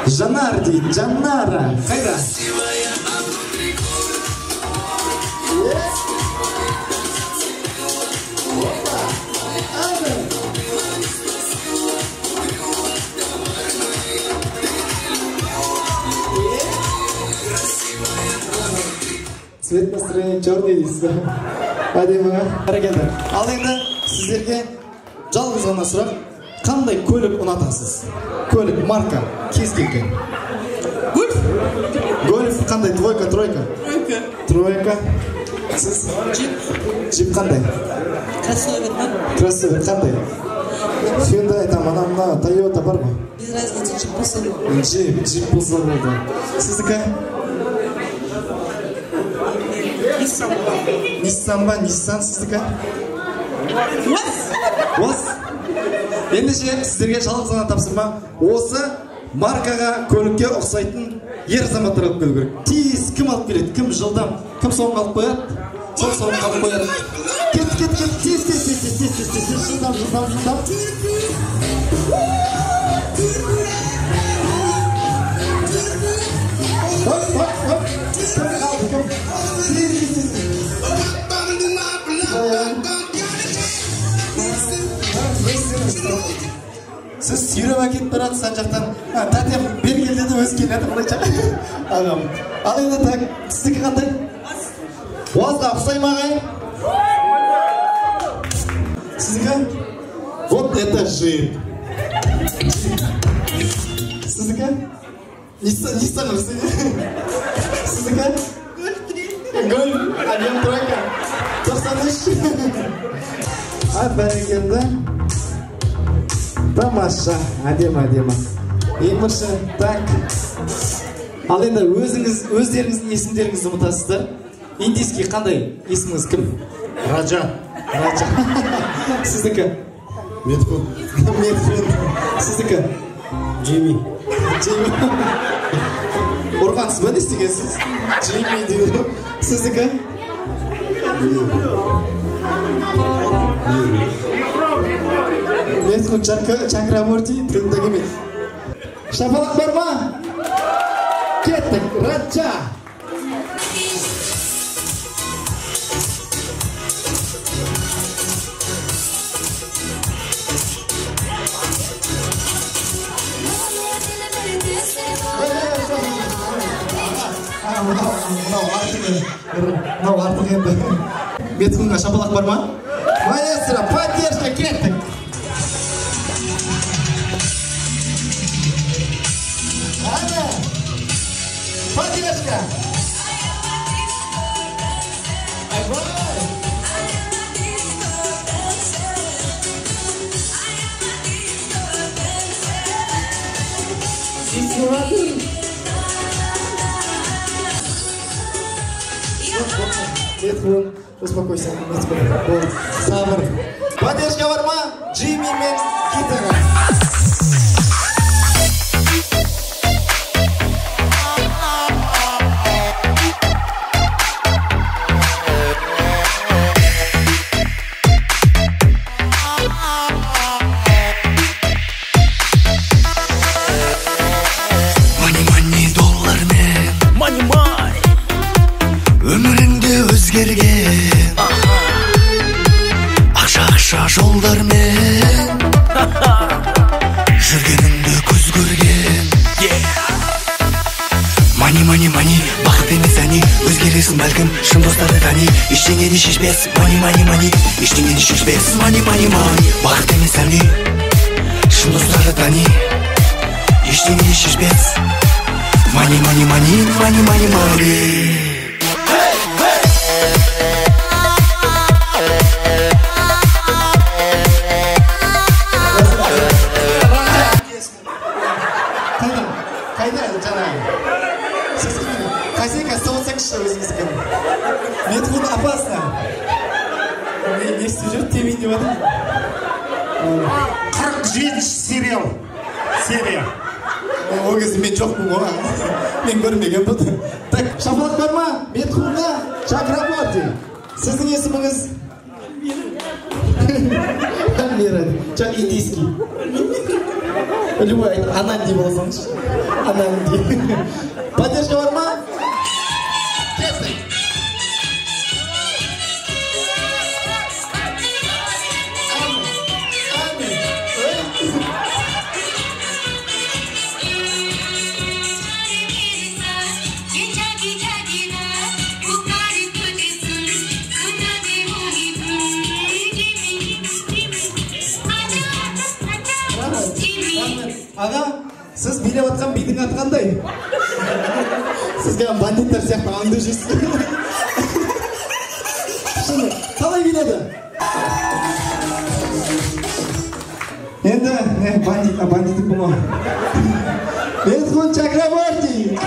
Жанар дейді, Жанара. Қайда? Цвет настроения черный дейсіз. Әдемі. Әрекеті. Ал енді сіздерге жалғыз ғана сұрақ. Қандай көлік ұнатасыз? Көлік, марка, кез келген. Гольф? Гольф қандай? Тройка, тройка? Тройка. Тройка. Сіз? Джип. Джип қандай? Кроссовер. Кроссовер қандай? Hyundai там, ана Toyota бар ма? Без разницы, джип болса. Джип болса болды. Сіздікі? Nissan ба? Nissan сіздікі? Уаз? Ендеше сіздерге жалғыз ғана тапсырма. Осы маркаға, көлікке ұқсайтын ер азаматтар алып келу керек. Тез кім алып келеді? Кім жылдам? Кім соңғы алып қояды? Соңғы алып қояды. Кет, тез, жылдам. Сіз сүйреп әкетіп барады сан жақтан. Тәтем бер келді де өзі келеді қалайша. Ағам. Ал енді так, сіздікі қандай? Уазда ұқсай мағай? Сіздікі? Вот это жир. Сіздікі? Nissan ұқсайды. Сіздікі? Гольф, әдем тройка. 93. Бәрекелді. Тамаша, әдемі. Ең бірінші, так. Ал енді өздеріңіздің есімдеріңізді ұмытасыздар. Индийский қандай? Есіміңіз кім? Раджа. Сіздікі? Метхун. Сіздікі? Джимми. Ұрғансыз ба не істегенсіз? Джимми дейді. Сіздікі? Метхун Чакрамурти тілінде келмейді. Шапалақ бар ма? Кеттік, Раджа! Мынау артық енді. Метхунға шапалақ бар ма? Маэстро, поддержка, кеттік! Поддержка! Метхун, успокойся. Сабыр. Поддержка бар ма? Джимми мен Гитара. Ақша жолдармен жүргеніңді көз көрген. Мани, бақыт емес әне, өзгересің бәлкім, шын достарды тани. Ештеңені шешпес, мани, ештеңені шешпес, мани. Бақыт емес әне, шын достарды тани. Ештеңені шешпес, мани. Қайда жаңағы? Қайсен қайсы болсаңызшы өзіңізге. Метхун опасно. Не істеп жүріп темейін деп атыр. 47 серия. Ол кезде мен жоқпын ғой. Мен көрмеген бұды. Так, шапалақ бар ма? Метхунға Чакрамурти. Сіздің есіміңіз? Мира. Чак индийский. любой ананди болсаңшы. Ананди. Поддержка бар ма? Кетті. Аға, сіз билеп атқан бидің аты қандай? Сізге бандиттер сияқты аңды жүрсіз. Шыны, қалай биледі? Енді, бандиттік бұл. Эдхун Чакраборти.